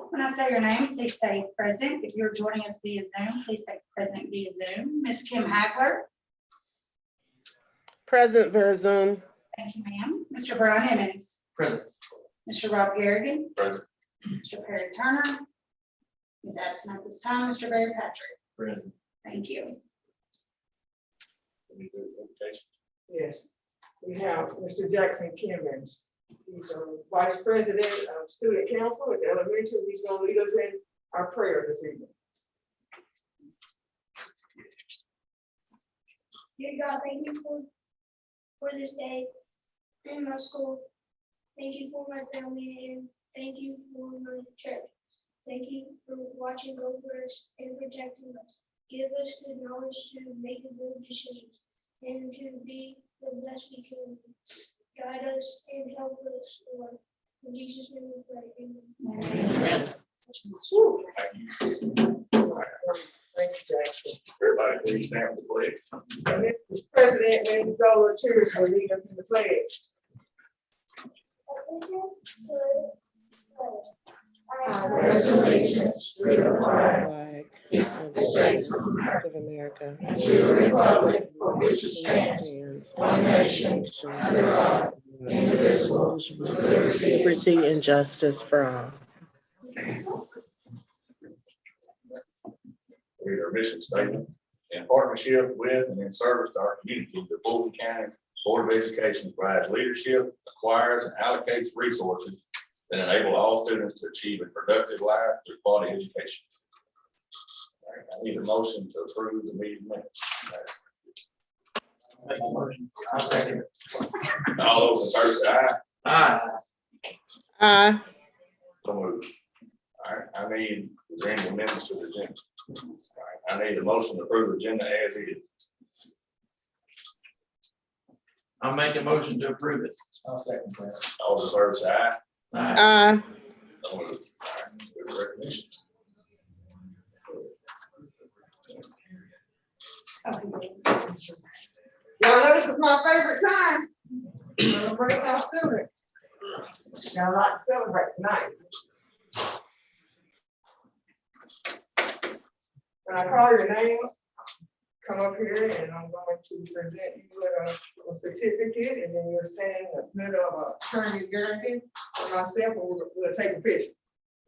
When I say your name, please say present. If you're joining us via Zoom, please say present via Zoom. Ms. Kim Hagler. Present via Zoom. Thank you, ma'am. Mr. Brian Emmons. Present. Mr. Rob Garrigan. Present. Mr. Perry Turner is absent at this time. Mr. Barry Patrick. Present. Thank you. Yes, we have Mr. Jackson Kimmons. He's a Vice President of Student Council at the elementary. He's going to lead us in our prayer this evening. Dear God, thank you for this day in my school. Thank you for my family and thank you for my church. Thank you for watching over us and protecting us. Give us the knowledge to make good decisions and to be the best we can. Guide us and help us, Lord. In Jesus' name we pray. Amen. Thank you, Jackson. Everybody, please stand for the pledge. Mr. President, Lady Zola Church will lead us in the pledge. I pledge allegiance to the flag Flag of the States of America. and to the republic for which it stands, one nation, under God, indivisible, with Liberty and justice for all. Read our mission statement. In partnership with and in service to our community, the Fulton County Board of Education provides leadership, acquires and allocates resources that enable all students to achieve a productive life through quality education. All right, I need a motion to approve the meeting minutes. I'll second. All those in favor say aye. Aye. Aye. So moved. All right, I need, is there any amendments to the agenda? All right, I need a motion to approve the agenda as is. I'll make a motion to approve it. I'll second that. All those in favor say aye. Aye. Aye. So moved. All right, good recognition. Y'all know this is my favorite time. Celebrate our students. Y'all like to celebrate tonight. When I call your name, come up here and I'm going to present you with a certificate and then you'll stand in the middle of Attorney Garrigan and myself and we'll take a picture.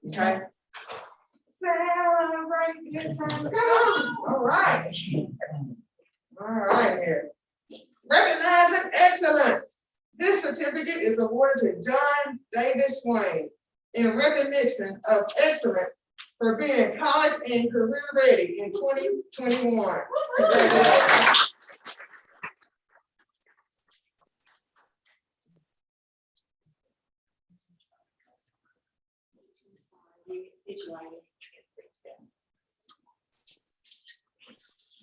Okay? Celebrate good times. Come on. All right. All right here. Recognizing excellence. This certificate is awarded to John Davis Swain in recognition of excellence for being college and career ready in 2021. Congratulations.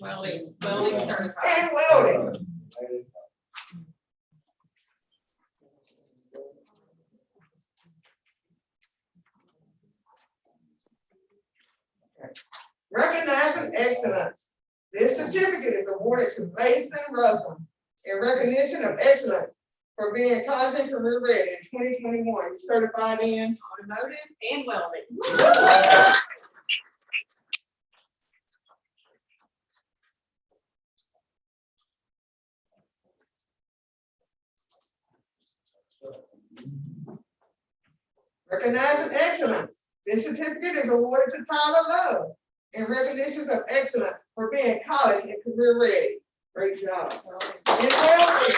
Welding certified. And welding. Recognizing excellence. This certificate is awarded to Mason Russell in recognition of excellence for being college and career ready in 2021. Certified in Automotive and welding. recognizing excellence. This certificate is awarded to Tyler Love in recognition of excellence for being college and career ready. Great job. And welding.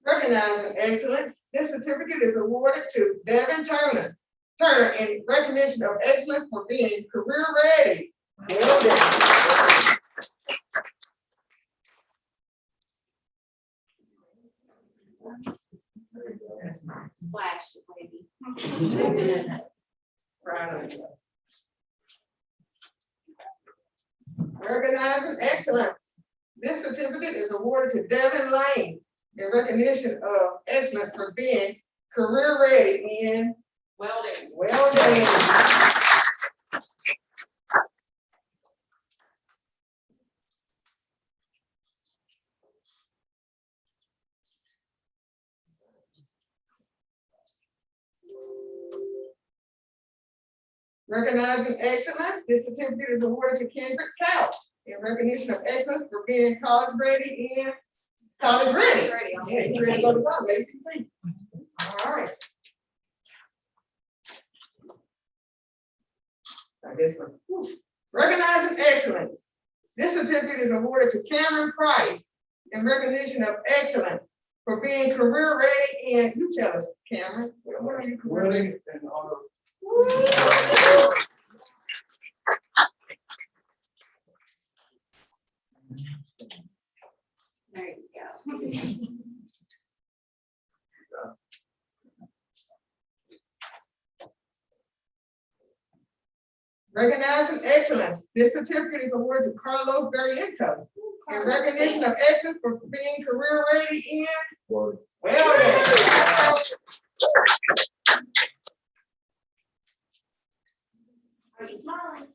Recognizing excellence, this certificate is awarded to Devin Turner in recognition of excellence for being career ready. Well done. Flash. Right on. Recognizing excellence. This certificate is awarded to Devin Lane in recognition of excellence for being career ready in Welding. welding. Recognizing excellence, this certificate is awarded to Kendrick Couch in recognition of excellence for being college ready in college ready. Ready. Yeah, he's ready to go to college, ACT. All right. I guess, recognizing excellence. This certificate is awarded to Cameron Price in recognition of excellence for being career ready in, you tell us, Cameron, what are you career ready? There you go. Recognizing excellence, this certificate is awarded to Carlos Barrientos in recognition of excellence for being career ready in welding. Are you smiling?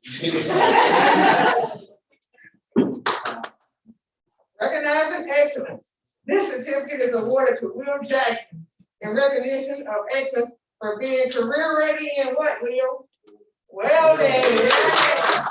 Recognizing excellence, this certificate is awarded to Will Jackson in recognition of excellence for being career ready in what, Will? Welding. Yeah.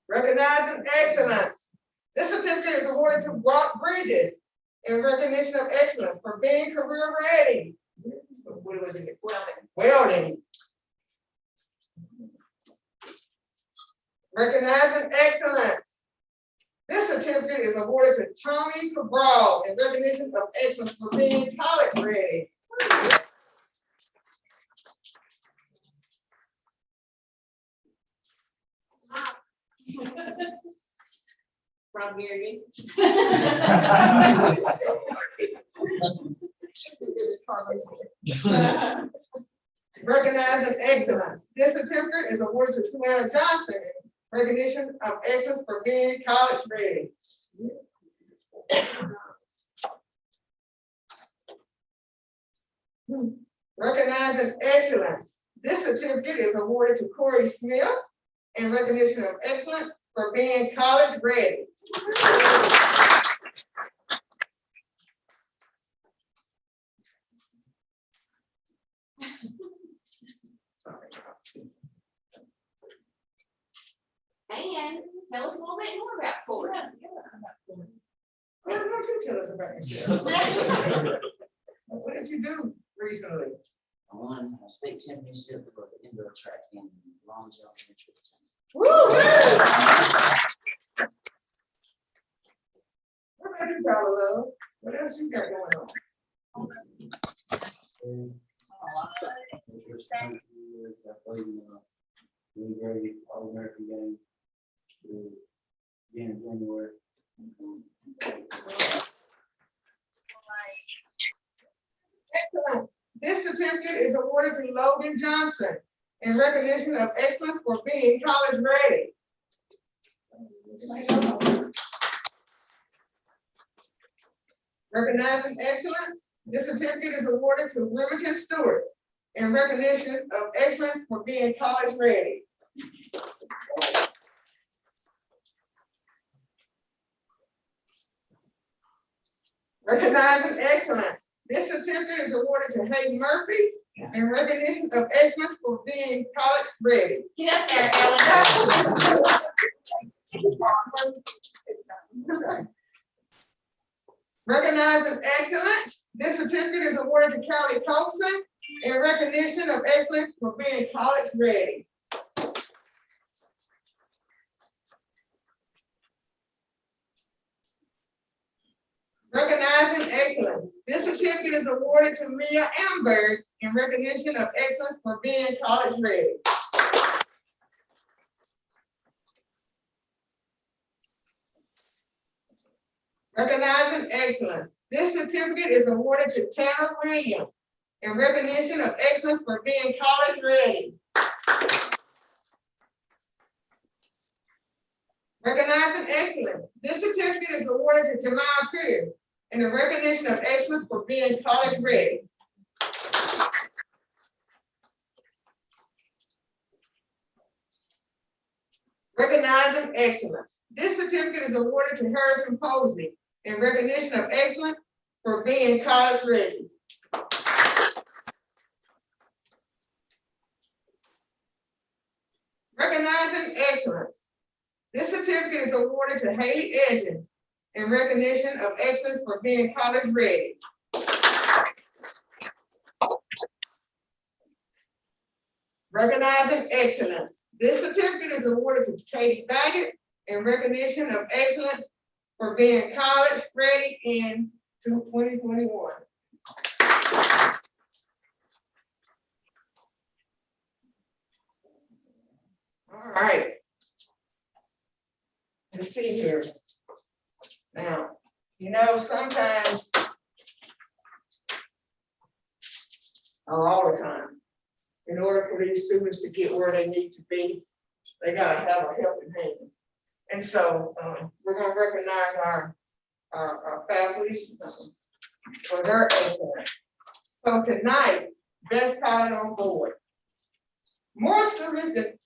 Recognizing excellence. This certificate is awarded to Brock Bridges in recognition of excellence for being career ready. What was it? Welding. Recognizing excellence. This certificate is awarded to Tommy Cabral in recognition of excellence for being college ready. From Mary. Recognizing excellence. This certificate is awarded to Suanna Johnson in recognition of excellence for being college ready. Recognizing excellence. This certificate is awarded to Corey Smith in recognition of excellence for being college ready. And tell us a little bit more about Corey. What don't you tell us about yourself? What did you do recently? I won a state championship for the indoor track in long jump. Woo! What about you, Tyler Love? What else you got going on? I played in the great All-American game. In January. Excellence. This certificate is awarded to Logan Johnson in recognition of excellence for being college ready. Recognizing excellence, this certificate is awarded to Remington Stewart in recognition of excellence for being college ready. Recognizing excellence, this certificate is awarded to Hayden Murphy in recognition of excellence for being college ready. Get up there, Ellen. Recognizing excellence, this certificate is awarded to Kelly Colson in recognition of excellence for being college ready. Recognizing excellence, this certificate is awarded to Mia Amberg in recognition of excellence for being college ready. Recognizing excellence. This certificate is awarded to Tanner Williams in recognition of excellence for being college ready. Recognizing excellence. This certificate is awarded to Jamal Pierce in the recognition of excellence for being college ready. Recognizing excellence. This certificate is awarded to Harrison Posey in recognition of excellence for being college ready. Recognizing excellence. This certificate is awarded to Haley Edgens in recognition of excellence for being college ready. Recognizing excellence. This certificate is awarded to Katie Baggett in recognition of excellence for being college ready in 2021. All right. Let's see here. Now, sometimes, or all the time, in order for these students to get where they need to be, they gotta have a helping hand. And so, we're gonna recognize our faculty for their excellence. So tonight, best pilot on board. More students than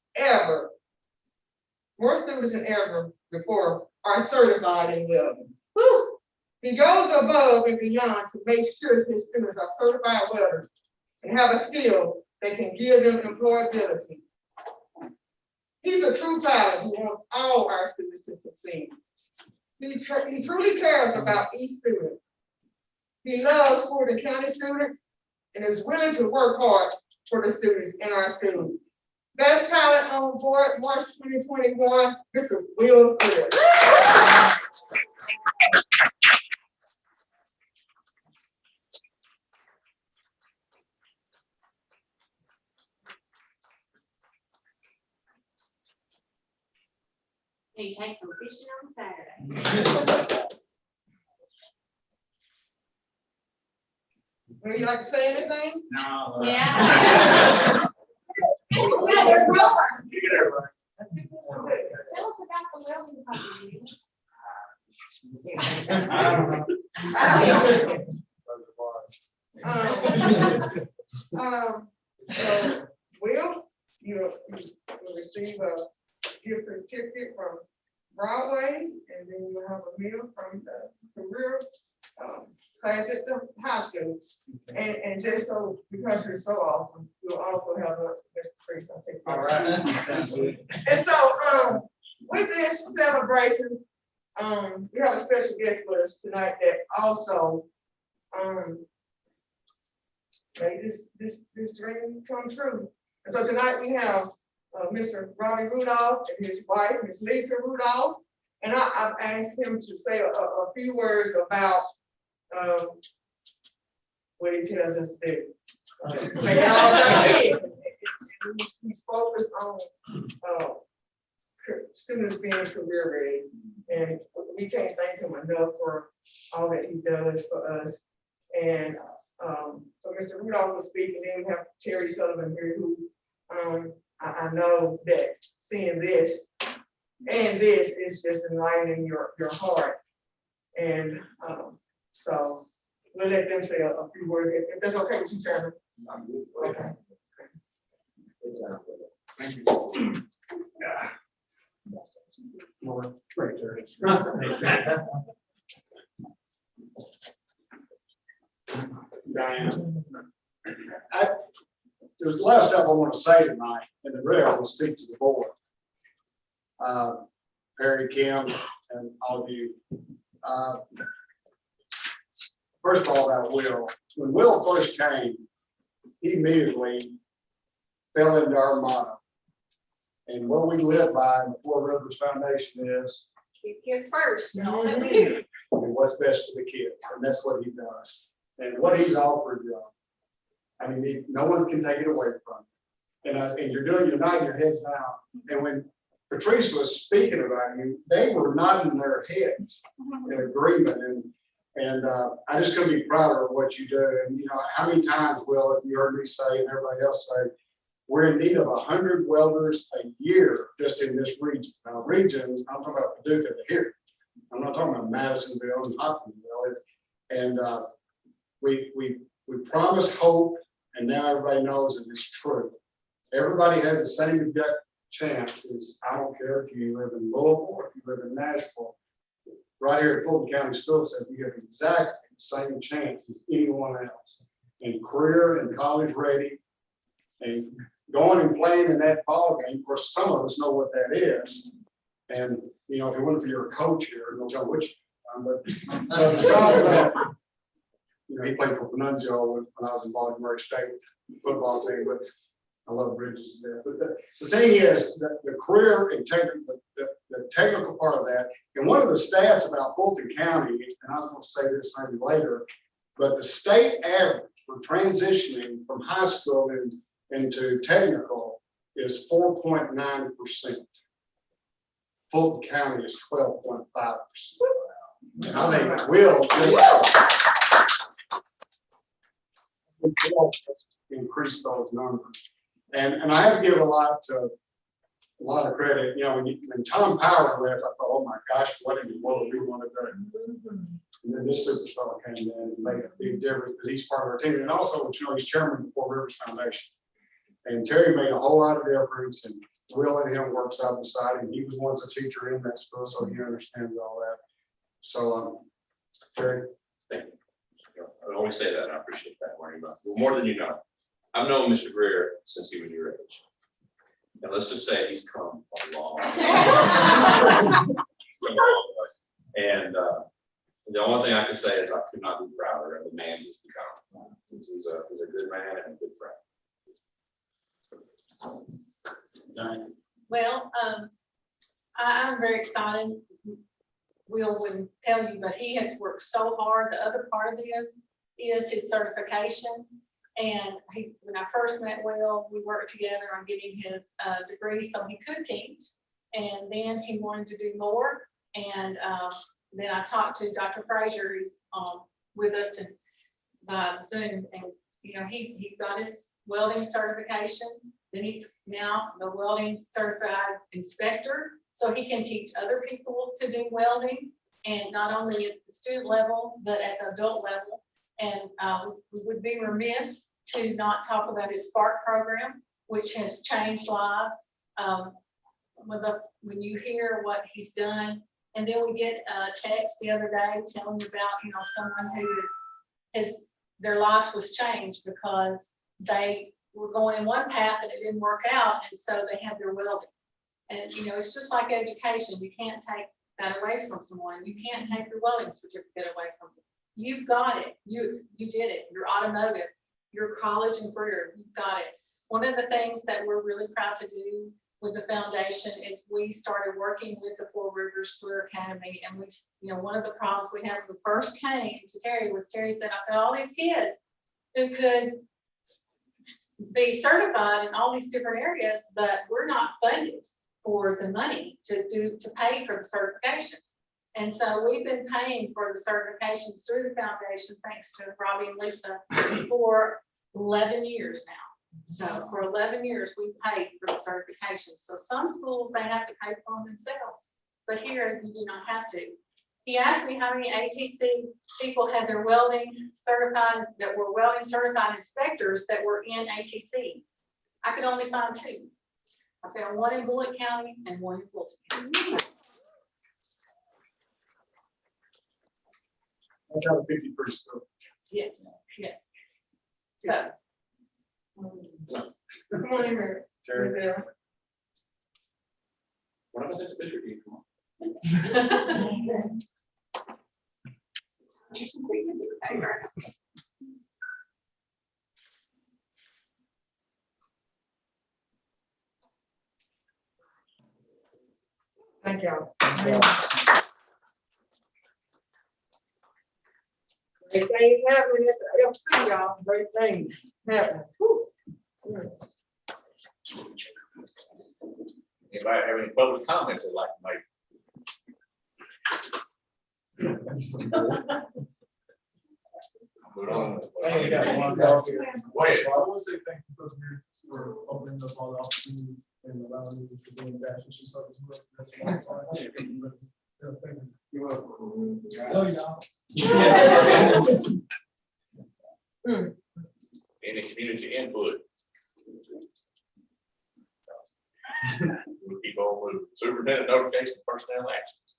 ever before are certified in welding. Whew. He goes above and beyond to make sure his students are certified welders and have a skill that can give them employability. He's a true pilot who wants all our students to succeed. He truly cares about each student. He loves Fulton County students and is willing to work hard for the students in our school. Best pilot on board March 2021, this is Will Good. You take from fishing on Saturday. Would you like to say anything? No. Yeah. There's more. Tell us about the welding company. So, Will, you'll receive a gift certificate from Broadway, and then you'll have a meal from the career class at the high school. And just so, because you're so awesome, you'll also have a Mr. Priest. I'll take that. All right. And so, with this celebration, we have a special guest with us tonight that also, made this dream come true. And so tonight we have, Mr. Robbie Rudolph and his wife, Ms. Lisa Rudolph. And I've asked him to say a few words about, what he tells us to do. He's focused on, students being career ready, and we can't thank him enough for all that he does for us. And so Mr. Rudolph will speak, and then we have Terry Sullivan here, who I know that seeing this and this is just enlightening your heart. And so we'll let them say a few words, if that's okay with you, Chairman. Okay. Thank you. Right there. Diane. There's a lot of stuff I want to say tonight, and the rest will speak to the board. Perry, Kim, and all of you. First of all, about Will. When Will first came, he immediately fell into our motto. And what we live by in the Four Rivers Foundation is Keep kids first, and all that we do. what's best for the kids, and that's what he does. And what he's offered you, I mean, no one can take it away from you. And you're nodding your heads now. And when Patrice was speaking about you, they were nodding their heads in agreement, and I just couldn't be prouder of what you do. And you know, how many times, Will, have you heard me say, and everybody else say, we're in need of 100 welders a year just in this region. Now, region, I'm talking about Paducah to here. I'm not talking about Madisonville and Hopkinsville. And we promise hope, and now everybody knows that it's true. Everybody has the same exact chances. I don't care if you live in Louisville or if you live in Nashville. Right here at Fulton County School System, you have exactly the same chance as anyone else in career and college ready, and going and playing in that ball game. Of course, some of us know what that is. And you know, if it wasn't for your coach here, I don't know which, but besides that, you know, he played for Panunzio when I was involved in Murray State football team, but I love Bridges to death. But the thing is that the career and the technical part of that, and one of the stats about Fulton County, and I was going to say this maybe later, but the state average for transitioning from high school into technical is 4.9%. Fulton County is 12.5%. And I think we'll increase those numbers. And I have to give a lot of credit. You know, when Tom Power left, I thought, oh my gosh, what in the world do we want to do? And then this superstar came in and made a big difference because he's part of our team. And also, you know, he's chairman of the Four Rivers Foundation. And Terry made a whole lot of difference, and Will and him work side by side, and he was once a teacher in that school, so he understands all that. So, Terry. Thank you. I always say that, and I appreciate that, Marty, but more than you know. I've known Mr. Greer since he was your age. And let's just say he's come a long way. And the only thing I can say is I could not be prouder of the man he's become. He's a good man and a good friend. Well, I'm very excited. Will wouldn't tell you, but he has worked so hard. The other part of this is his certification. And when I first met Will, we worked together on getting his degree so he could teach. And then he wanted to do more. And then I talked to Dr. Frazier, who's with us and by Zoom, and you know, he got his welding certification. Then he's now the welding certified inspector, so he can teach other people to do welding, and not only at the student level, but at the adult level. And we would be remiss to not talk about his Spark program, which has changed lives. When you hear what he's done, and then we get a text the other day telling me about, you know, someone who their life was changed because they were going in one path and it didn't work out, and so they had their welding. And you know, it's just like education. You can't take that away from someone. You can't take your welding certificate away from them. You've got it. You did it. Your automotive, your college and career, you've got it. One of the things that we're really proud to do with the foundation is we started working with the Four Rivers Career Academy, and one of the problems we had when we first came to Terry was Terry said, I've got all these kids who could be certified in all these different areas, but we're not funded for the money to pay for the certifications. And so we've been paying for the certifications through the foundation, thanks to Robbie and Lisa, for 11 years now. So for 11 years, we paid for the certification. So some schools, they have to pay for them themselves, but here you do not have to. He asked me how many ATC people had their welding certified, that were welding certified inspectors that were in ATCs. I could only find 2. I found 1 in Bullitt County and 1 in Fulton County. That's how the 53 school. Yes, yes. So. Come on in here. Terry. What am I saying to Bishop? You come on. Thank y'all. Great things happening at the FC, y'all. Great things happening. Whew. Anybody have any public comments they'd like to make? Move on. I think we got one dog here. Go ahead. I will say thank you for opening up all the opportunities and allowing me to be in that. She's focused work. That's a lot of fun. Yeah, thank you. You're welcome. No, you're not. Any community input? We'll keep on with superintendent notification of personnel actions.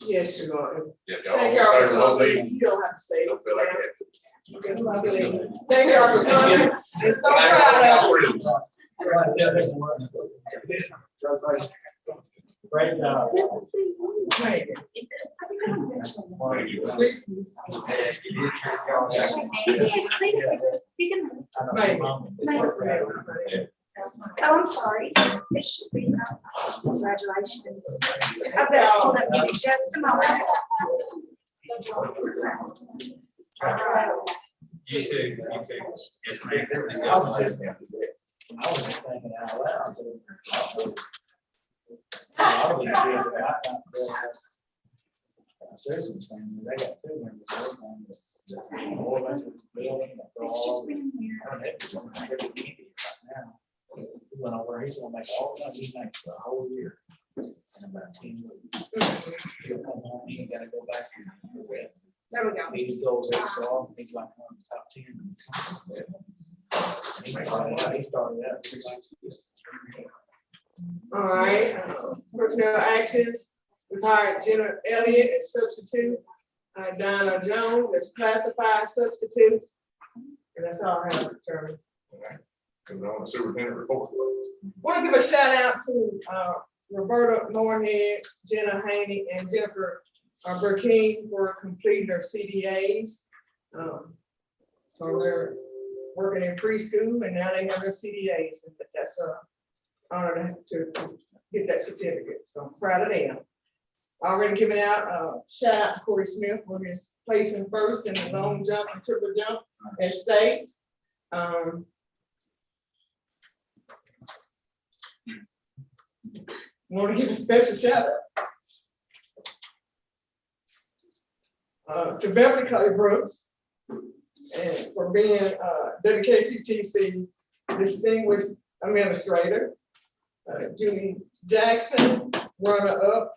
Yes, you're going. Yeah, y'all Thank want to y'all start the whole for meeting? coming. You don't have to say. Don't feel like that. Thank y'all for coming. It's so proud of you. Great job. Thank you. Oh, I'm sorry. It should be. Congratulations. I better hold up in just a moment. You too, you too. Yes, ma'am. I was just thinking out loud. I said, I was just kidding, but I thought that was Citizens family, they got two members. Their family that's more or less this building, they're all- I don't know, it's on the every meeting right now. He went over, he's gonna make all that, he makes the whole year in about 10 weeks. He'll come home, he ain't gotta go back to the rest. There we go. He just goes there so often, he's like one of the top 10. And he started out. All right, personnel actions, we hired Jenna Elliott as substitute, Donna Jones as classified substitute. And that's all I have to determine. Moving on to superintendent report. Want to give a shout out to Roberta Moorhead, Jenna Haney, and Jennifer Burkeen for completing their CDAs. So they're working in preschool and now they have their CDAs. And that's an honor to get that certificate. So I'm proud of them. Already given out shout out to Corey Smith for his placing first in the long jump and triple jump at state. Want to give a special shout out to Beverly Clay Brooks and for being WKCTC Distinguished Administrator. Julie Jackson, runner-up,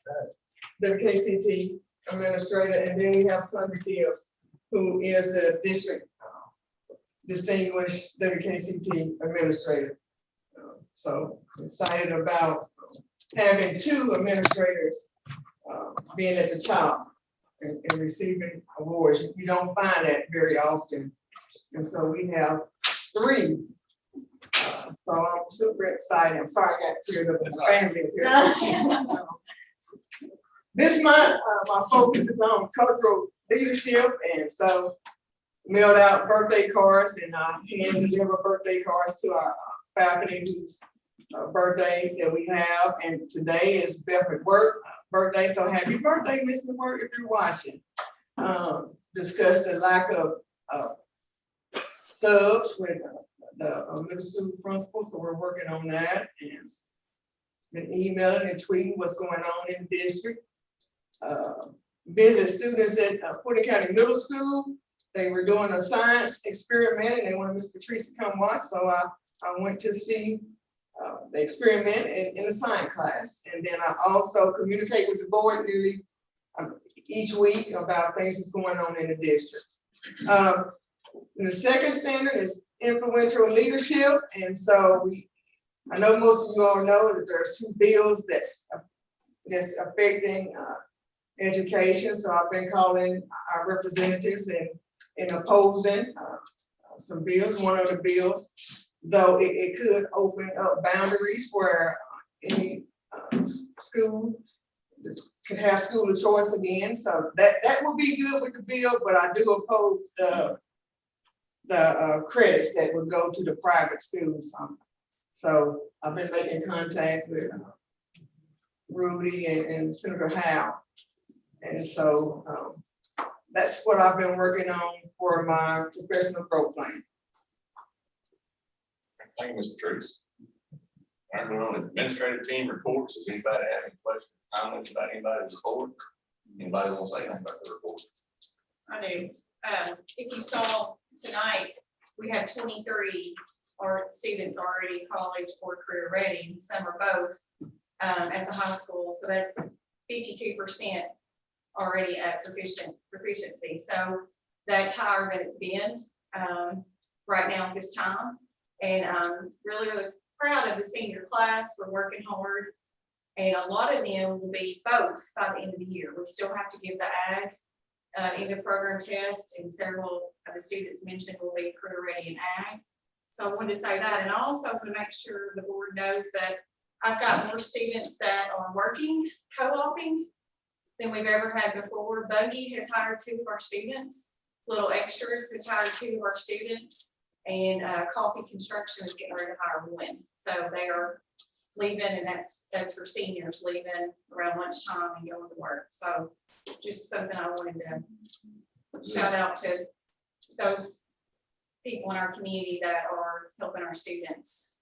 WKCT Administrator, and then we have Sandra Gibbs, who is the District Distinguished WKCT Administrator. So excited about having two administrators being at the top and receiving awards. You don't find that very often. And so we have three. So I'm super excited. I'm sorry I got teared up in the family here. This month, my focus is on cultural leadership, and so mailed out birthday cards and hand deliver birthday cards to our faculty whose birthday that we have. And today is Beverly Work birthday, so happy birthday, Mr. Work, if you're watching. Discussed the lack of subs with the middle school principal, so we're working on that and been emailing and tweeting what's going on in the district. Visit students at Porter County Middle School. They were doing a science experiment and they wanted Miss Patrice to come watch, so I went to see the experiment in the science class. And then I also communicate with the board nearly each week about things that's going on in the district. And the second standard is influential leadership. And so I know most of you all know that there's two bills that's affecting education. So I've been calling our representatives and opposing some bills. One of the bills, though it could open up boundaries where any school can have school of choice again. So that would be good with the bill, but I do oppose the credits that would go to the private schools. So I've been making contact with Rudy and Senator Howe. And so that's what I've been working on for my professional growth plan. Thank you, Mr. Trees. All right, we're on the administrative team reports. Does anybody have any questions, comments about anybody's report? Anybody want to say anything about the report? I do. If you saw tonight, we had 23 our students already college or career ready, and some are both at the high school. So that's 52% already at proficiency. So that's higher than it's been right now at this time. And I'm really, really proud of the senior class. We're working hard. And a lot of them will be both by the end of the year. We still have to give the ag in the program test, and several of the students mentioned will be career ready in ag. So I wanted to say that, and I also want to make sure the board knows that I've got more students that are working co-oping than we've ever had before. Bungie has hired 2 of our students. Little Extras has hired 2 of our students, and Coffee Construction is getting ready to hire 1. So they are leaving, and that's for seniors leaving around lunchtime and going to work. So just something I wanted to shout out to those people in our community that are helping our students.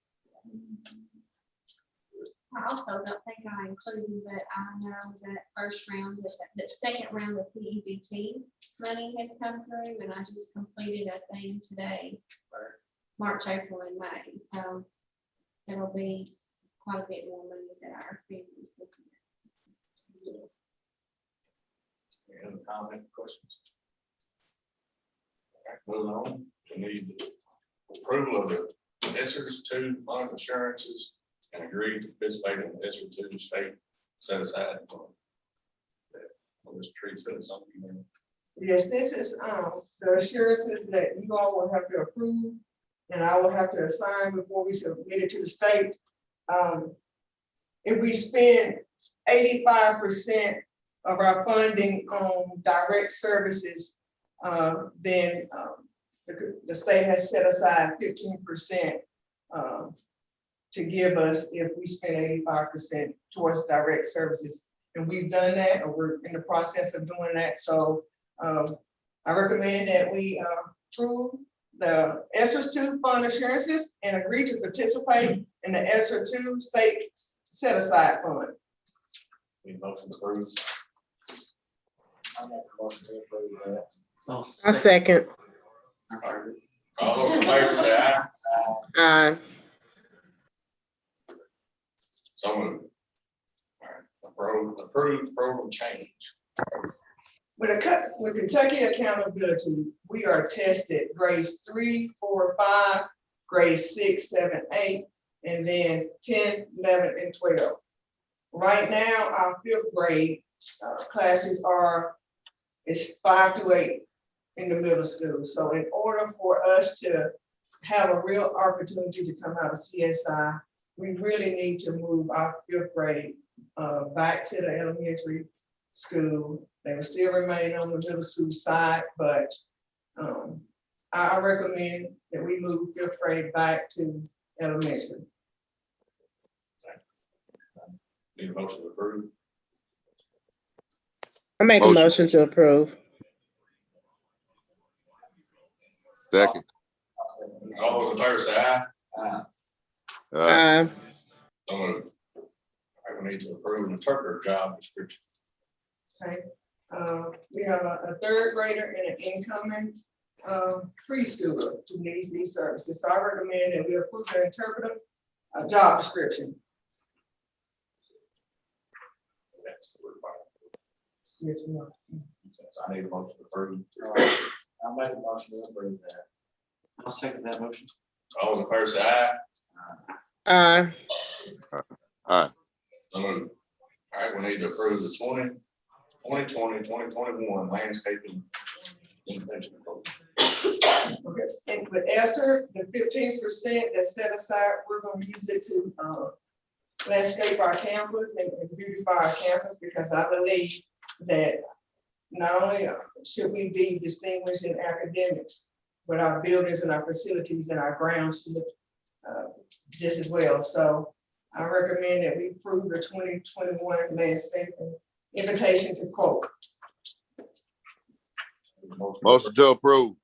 I also don't think I included, but I know that first round, the second round of PEBT money has come through, and I just completed a thing today for March, April, and May. So it'll be quite a bit more money that our families looking at. Any other comments, questions? All right, moving on, we need approval of the ESSER's 2 life insurances and agree to participate in the ESSER 2 state set aside fund. Well, this tree says something. Yes, this is, the assurances that you all will have to approve, and I will have to assign before we submit it to the state. If we spend 85% of our funding on direct services, then the state has set aside 15% to give us if we spend 85% towards direct services. And we've done that, or we're in the process of doing that. So I recommend that we approve the ESSER 2 fund assurances and agree to participate in the ESSER 2 state set aside fund. Need motion approved. I make a motion to approve that. I second. All those in favor say aye. Aye. So moved. All right, approved program change. With Kentucky Accountability, we are tested grades 3, 4, 5, grades 6, 7, 8, and then 10, 11, and 12. Right now, our 5th grade classes is 5 through 8 in the middle school. So in order for us to have a real opportunity to come out of CSI, we really need to move our 5th grade back to the elementary school. They will still remain on the middle school side, but I recommend that we move 5th grade back to elementary. Need a motion to approve. I make a motion to approve. Second. All those in favor say aye. Aye. So moved. All right, we need to approve an interpreter job description. Okay, we have a 3rd grader and an incoming preschooler who needs these services. So I recommend that we approve the interpreter job description. That's the requirement. Yes, ma'am. So I need a motion to approve. I'll make a motion to approve that. I'll second that motion. All those in favor say aye. Aye. Aye. So moved. All right, we need to approve the 2020-2021 landscaping invitation program. Okay, and with ESSER, the 15% that's set aside, we're gonna use it to landscape our campus and beautify our campus, because I believe that not only should we be distinguished in academics, but our buildings and our facilities and our grounds should just as well. So I recommend that we approve the 2021 landscaping invitation to quote. Motion to approve.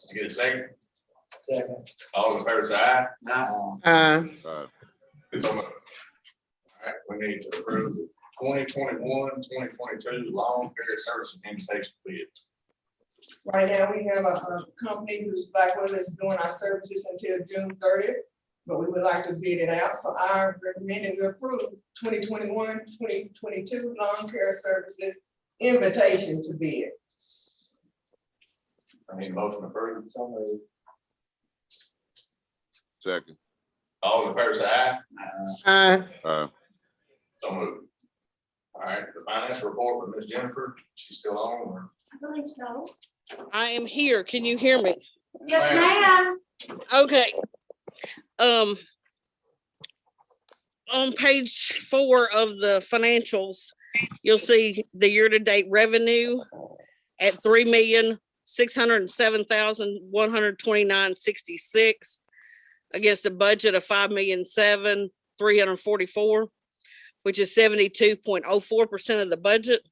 To get a second, Second. all in favor, say aye. Aye. Aye. So moved. All right, we need to approve the 2021-2022 long care service invitation bid. Right now, we have a company who's Black Widow is doing our services until June 30th. But we would like to bid it out, so I recommend we approve 2021-2022 long care services invitation to bid. I need a motion approved. So moved. Second. All in favor, say aye. Aye. Aye. So moved. All right, the financial report with Ms. Jennifer, she's still on, or? I believe so. I am here. Can you hear me? Yes, ma'am. Okay. On page 4 of the financials, you'll see the year-to-date revenue at $3,607,129.66 against a budget of $5,007,344, which is 72.04% of the budget.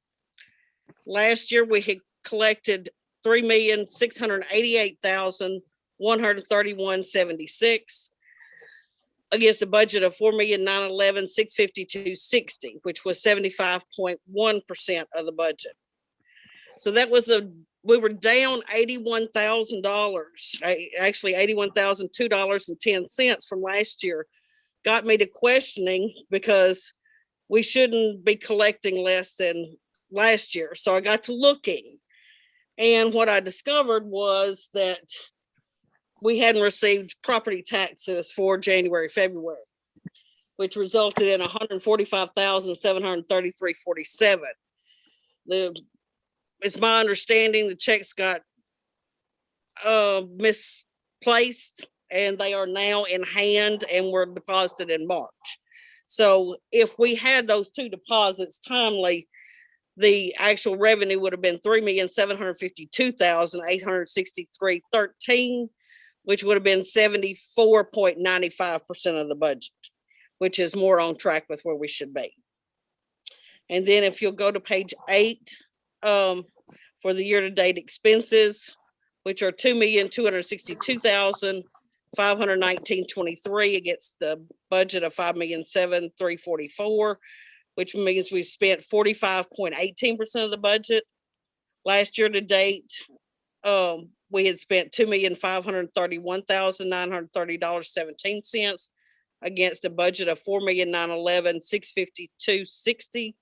Last year, we had collected $3,688,131.76 against a budget of $4,911,652.60, which was 75.1% of the budget. So that was we were down $81,000, actually $81,002.10 from last year. Got me to questioning because we shouldn't be collecting less than last year. So I got to looking. And what I discovered was that we hadn't received property taxes for January, February, which resulted in $145,733.47. It's my understanding the checks got misplaced and they are now in hand and were deposited in March. So if we had those two deposits timely, the actual revenue would have been $3,752,863.13, which would have been 74.95% of the budget, which is more on track with where we should be. And then if you'll go to page 8 for the year-to-date expenses, which are $2,262,519.23 against the budget of $5,007,344, which means we've spent 45.18% of the budget. Last year to date, we had spent $2,531,930.17 against a budget of $4,911,652.60,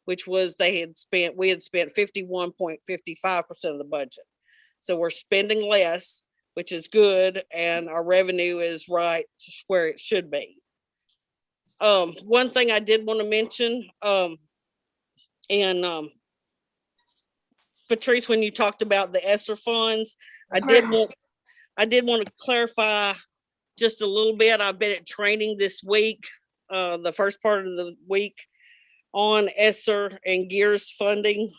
which was we had spent 51.55% of the budget. So we're spending less, which is good, and our revenue is right where it should be. One thing I did want to mention, Patrice, when you talked about the ESSER funds, I did want to clarify just a little bit. I've been at training this week, the first part of the week, on ESSER and GEARS funding.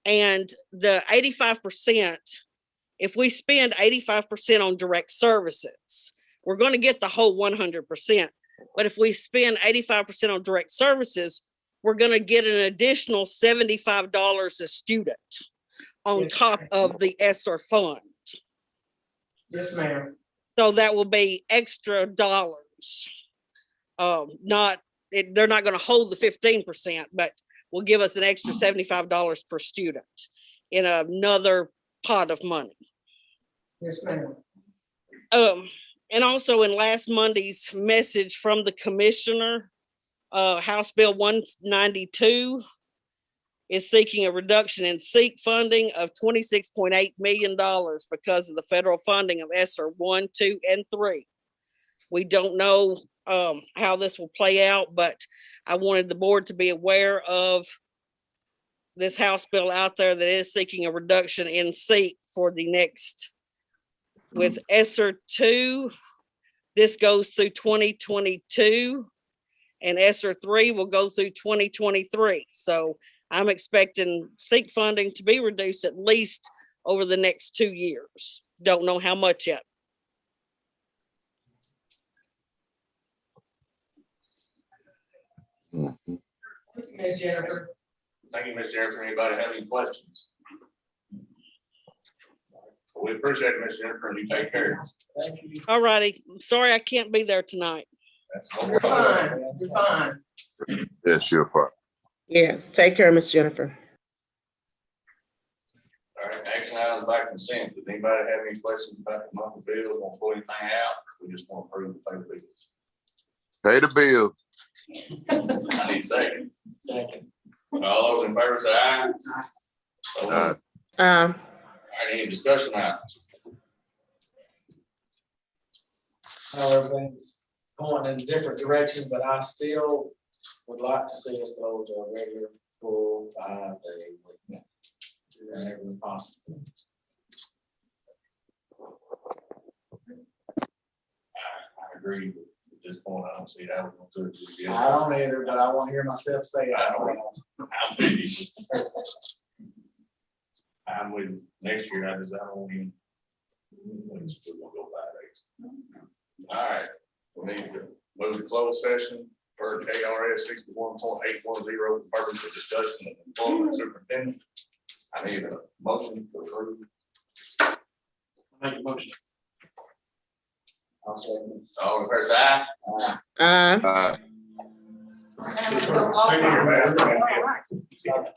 And the 85%, if we spend 85% on direct services, we're going to get the whole 100%. But if we spend 85% on direct services, we're going to get an additional $75 a student on top of the ESSER fund. Yes, ma'am. So that will be extra dollars. They're not going to hold the 15%, but will give us an extra $75 per student in another pot of money. Yes, ma'am. And also in last Monday's message from the commissioner, House Bill 192 is seeking a reduction in SEEK funding of $26.8 million because of the federal funding of ESSER 1, 2, and 3. We don't know how this will play out, but I wanted the board to be aware of this House bill out there that is seeking a reduction in SEEK for the next. With ESSER 2, this goes through 2022, and ESSER 3 will go through 2023. So I'm expecting SEEK funding to be reduced at least over the next 2 years. Don't know how much yet. Ms. Jennifer. Thank you, Ms. Jennifer. Anybody have any questions? We appreciate it, Ms. Jennifer, and you take care. Thank you. All righty. I'm sorry I can't be there tonight. That's no You're problem. fine, you're fine. Yes, you're fine. Yes, take care, Miss Jennifer. All right, action items by consent. Does anybody have any questions about the monthly bills? Want to pull anything out? We just want to approve the pay bills. Pay the bill. I need a second. Second. All those in favor say aye. So, all Aye. right, any discussion items? How everything's going in a different direction, but I still would like to see us go to a regular full 5-day week. Whenever possible. I agree. At this point, I don't see how we're going to do it. I don't either, but I want to hear myself say it. I know. I'm with you. I'm with, next year, I just, I don't even. We're gonna go 5 days. All right, we need to move to closed session for KRS 61.810, purpose of discussion of employment superintendent. I need a motion to approve. Make a motion. I'll second it. All in favor, say aye. Aye. Aye. Thank you, man.